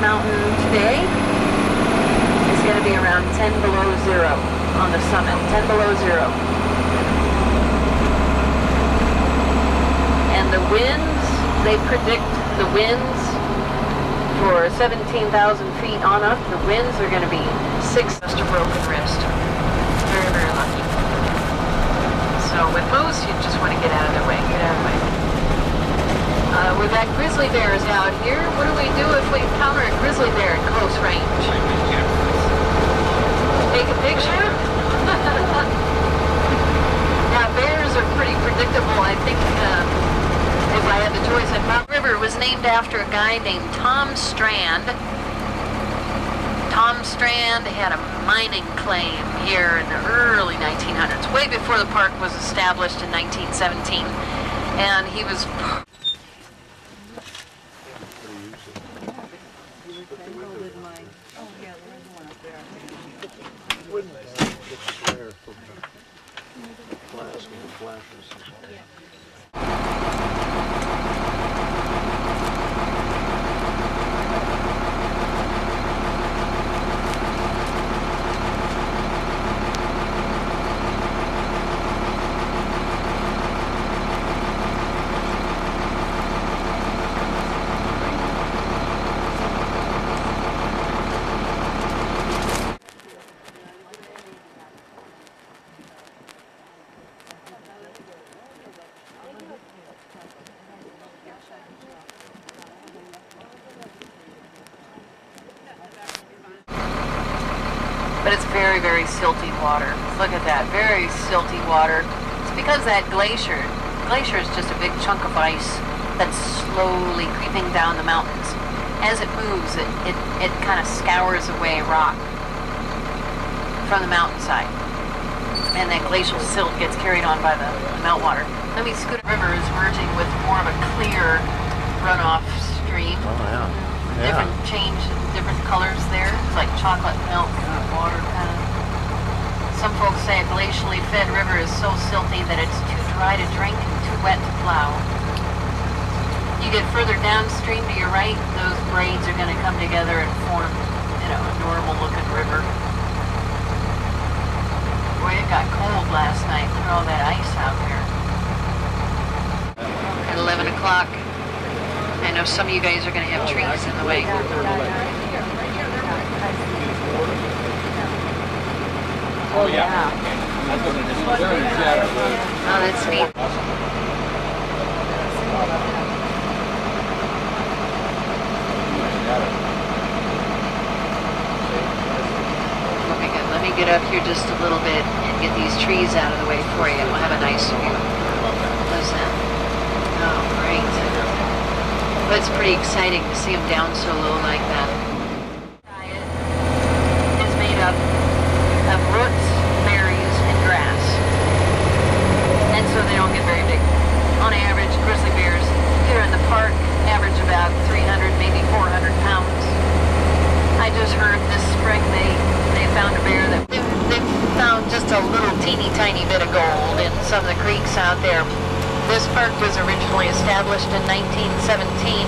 mountain today is going to be around 10 below zero on the summit, 10 below zero. And the winds, they predict the winds for 17,000 feet on up. The winds are going to be 6. Just a broken wrist. Very, very lucky. So with moose, you just want to get out of their way. Get out of the way. We've got grizzly bears out here. What do we do if we encounter a grizzly bear at close range? Take a picture? Now, bears are pretty predictable. I think if I had the choice, I'd River was named after a guy named Tom Strand. Tom Strand had a mining claim here in the early 1900s, way before the park was established in 1917. And he was... But it's very, very silty water. Look at that, very silty water. It's because that glacier is just a big chunk of ice that's slowly creeping down the mountains. As it moves, it kind of scours away rock from the mountainside. And that glacial silt gets carried on by the meltwater. Let me scoot. The river is merging with more of a clear runoff stream. Oh, yeah. Different colors there. It's like chocolate milk water kind of. Some folks say a glacially fed river is so silty that it's too dry to drink and too wet to plow. You get further downstream to your right, those grades are going to come together and form, a normal looking river. Boy, it got cold last night. Look at all that ice out there. At 11 o'clock. I know some of you guys are going to have trees in the way. Oh, yeah. Oh, that's neat. Let me get up here just a little bit and get these trees out of the way for you. We'll have a nice view. Listen. Oh, great. But it's pretty exciting to see them down so low like that. Diet is made up of roots, berries, and grass. And so they don't get very big. On average, grizzly bears here in the park average about 300, maybe 400 pounds. I just heard this spring they found a bear that they found just a little teeny tiny bit of gold in some of the creeks out there. This park was originally established in 1917.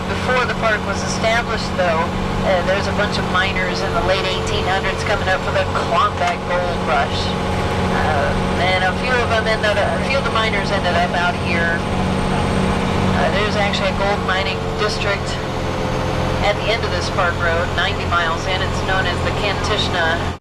Before the park was established, though, there's a bunch of miners in the late 1800s coming up with a Klondike gold rush. And a few of the miners ended up out here. There's actually a gold mining district at the end of this park road, 90 miles in. It's known as the Kantishna.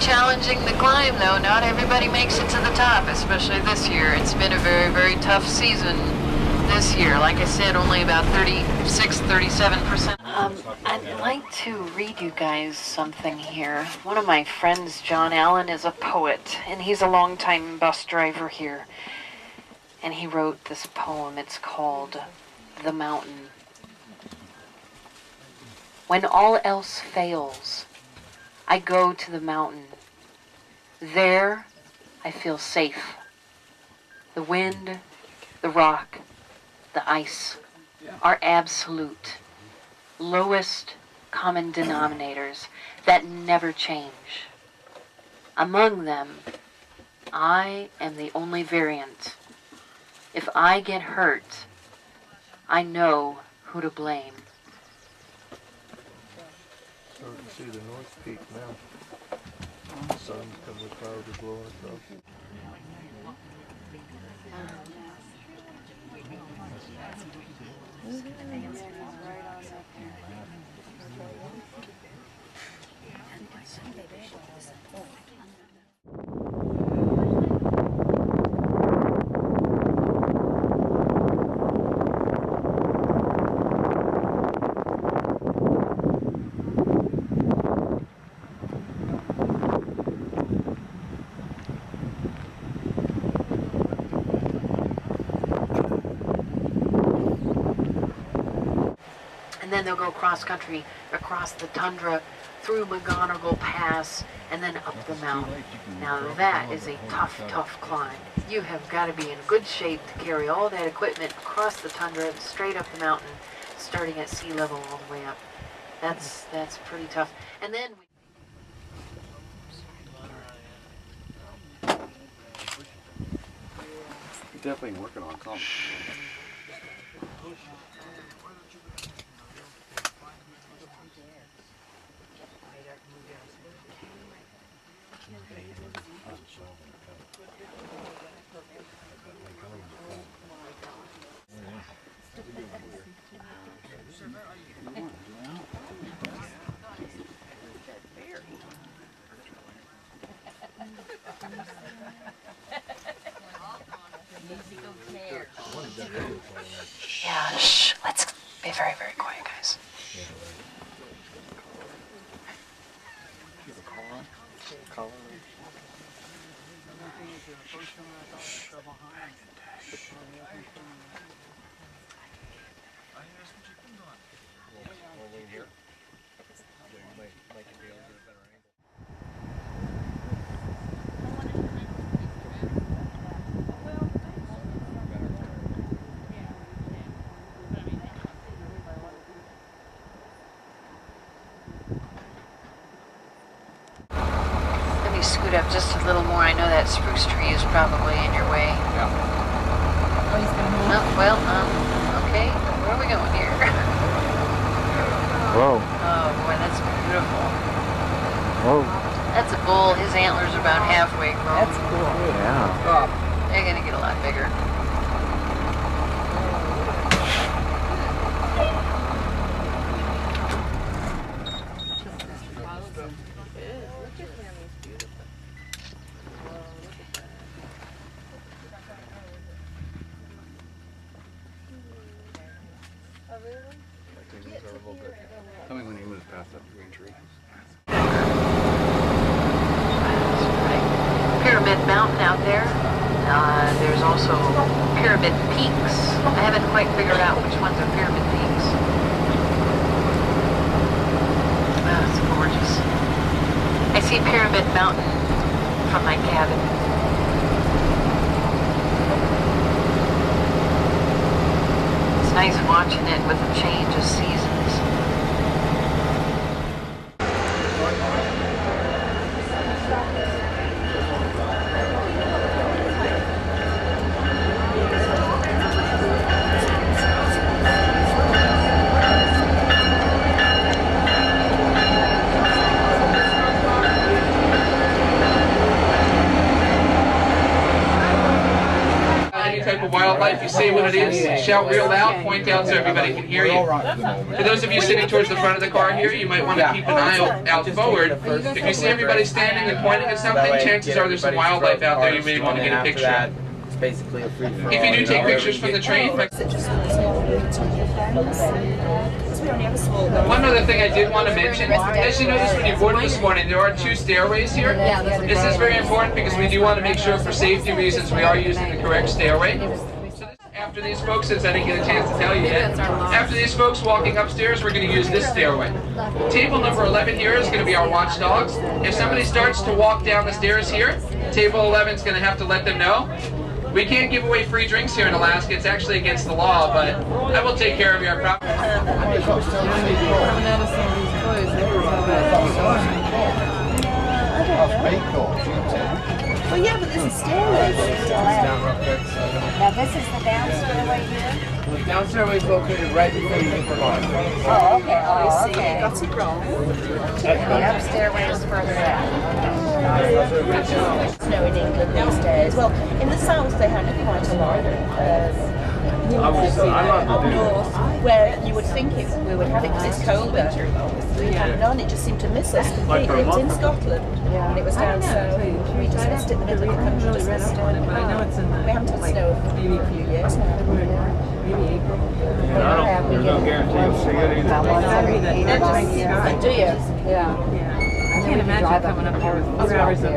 challenging the climb, though. Not everybody makes it to the top, especially this year. It's been a very, very tough season this year. Like I said, only about 37%. I'd like to read you guys something here. One of my friends, John Allen, is a poet, and he's a longtime bus driver here. And he wrote this poem. It's called The Mountain. When all else fails, I go to the mountain. There, I feel safe. The wind, the rock, the ice are absolute, lowest common denominators that never change. Among them, I am the only variant. If I get hurt, I know who to blame. Starting to see the North Peak now. The sun's coming, the clouds are blowing across. And then they'll go cross-country, across the tundra, through McGonigal Pass, and then up the mountain. Now that is a tough, tough climb. You have got to be in good shape to carry all that equipment across the tundra, straight up the mountain, starting at sea level all the way up. That's pretty tough. And then You're definitely working on something. yeah, shh. Let's be very, very quiet, guys. Let me scoot up just a little more. I know that spruce tree is probably in your way. Yeah. Oh, well, okay. Where are we going here? Whoa. Oh boy, that's beautiful. Whoa. That's a bull. His antlers are about halfway grown. That's cool. Yeah. They're gonna get a lot bigger. Tell me when you move past that green tree. Pyramid Mountain out there. There's also Pyramid Peaks. I haven't quite figured out which ones are Pyramid Peaks. Wow, it's gorgeous. I see Pyramid Mountain from my cabin. It's nice watching it with the change of seasons. Any type of of wildlife, you say what it is, shout real loud, point out so everybody can hear you. For those of you sitting towards the front of the car here, you might want to keep an eye out forward. If you see everybody standing and pointing at something, chances are there's some wildlife out there you may want to get a picture of. It's basically a free for all. If you do take pictures from the train, one other thing I did want to mention, as you noticed when you boarded this morning, there are 2 stairways here. This is very important because we do want to make sure for safety reasons we are using the correct stairway. After these folks, since I didn't get a chance to tell you yet, after these folks walking upstairs, we're going to use this stairway. Table number 11 here is going to be our watchdogs. If somebody starts to walk down the stairs here, table 11 is going to have to let them know. We can't give away free drinks here in Alaska. It's actually against the law, but I will take care of your property. Well, yeah, but there's a stairway. Now, this is the down stairway here? The down stairway is located right before you hit the line. Oh, okay. Oh, okay. You got it wrong. The up stairway is further out. Snow in England these days. Well, in the south they had it quite a lot. Up north, where you would think we would have it because it's colder. We had none. It just seemed to miss us completely. It's in Scotland, and it was down south. We just missed it in the middle of the country. Just missed it. We haven't had snow for maybe a few years now. There's no guarantee you'll see it either. Do you? Yeah. I can't imagine coming up here with 4 hours of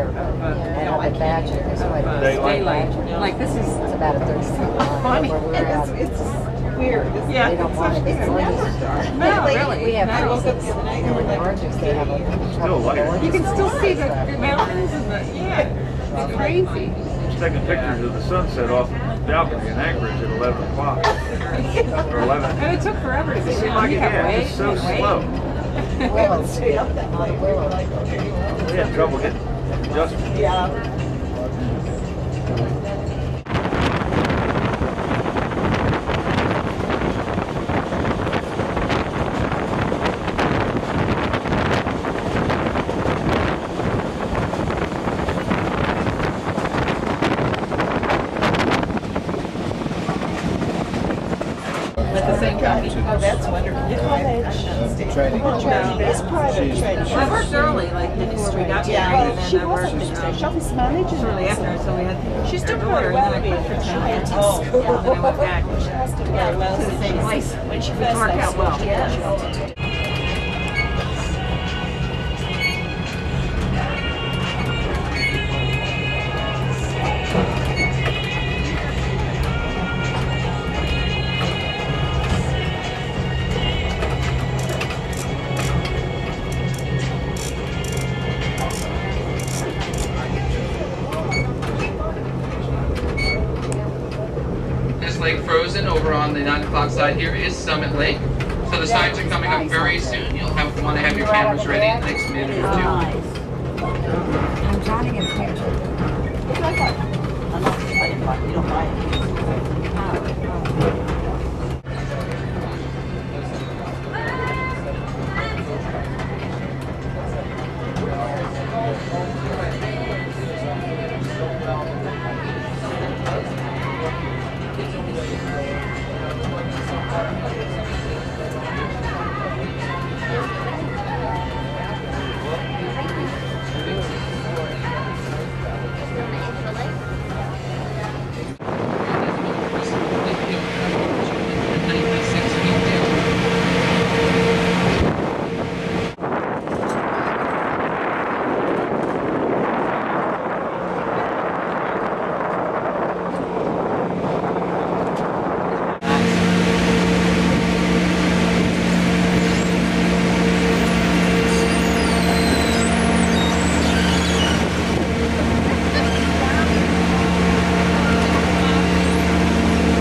daylight. Like this is It's about a 30-second line where we're at. it's weird. They don't want to get No, really. We have No. trees in the oranges. They have a Still light. You can still see the mountains and the it's crazy. Just taking pictures of the sunset off the balcony in Anchorage at 11 o'clock. Or 11. And it took forever to It get seemed down. like You it have had. wait, It's so wait. slow. willows. A lot of willows. We had trouble getting adjustment. Yeah. At the same company. Oh, that's wonderful. Training. It's private training. I worked early, like before we got here, and then I worked Office manager. shortly after, so we had She's still order, quite and then I well quit for being. science. Oh, And then I went back She has to yeah, well, to the same place. when she It first worked left out well. school, she wanted to do. This lake frozen over on the 9 o'clock side here is Summit Lake. So the signs are coming up very soon. You'll want to have your cameras ready in the next minute or two. I'm trying to get pictures. You don't mind.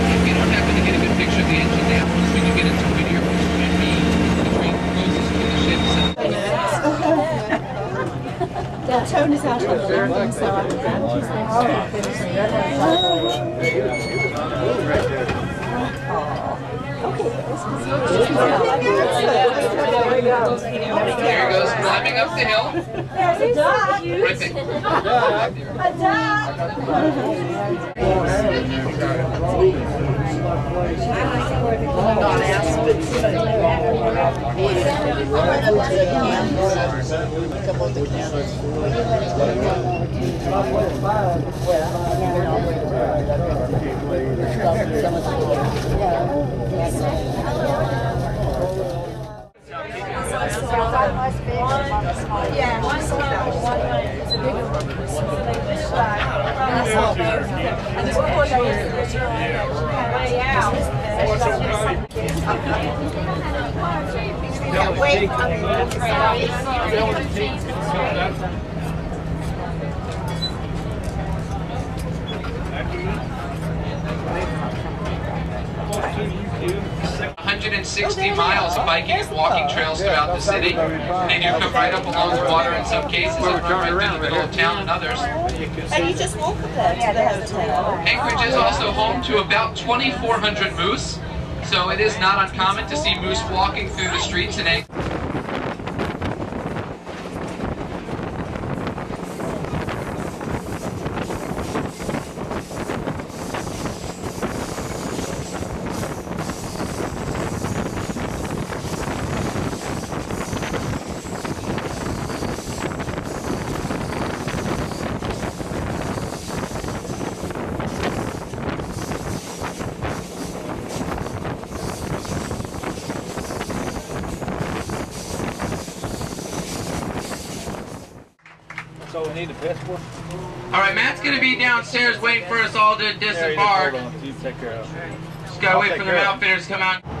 If you don't happen to get a good picture of the engine now, once we do get into video, which should be the train closest to the ship. The tone is out on the landing, so There he goes, climbing up the hill. Terrific. $160 miles of biking and walking trails throughout the city. They do come right up along the water in some cases and run right through the middle of town in others. And you just walk up there to the hotel. Anchorage is also home to about 2,400 moose, so it is not uncommon to see moose walking through the streets in Anchorage. So we need a passport? All right, Matt's going to be downstairs waiting for us all to disembark. You take care of it. Just got to wait for the outfitters to come out.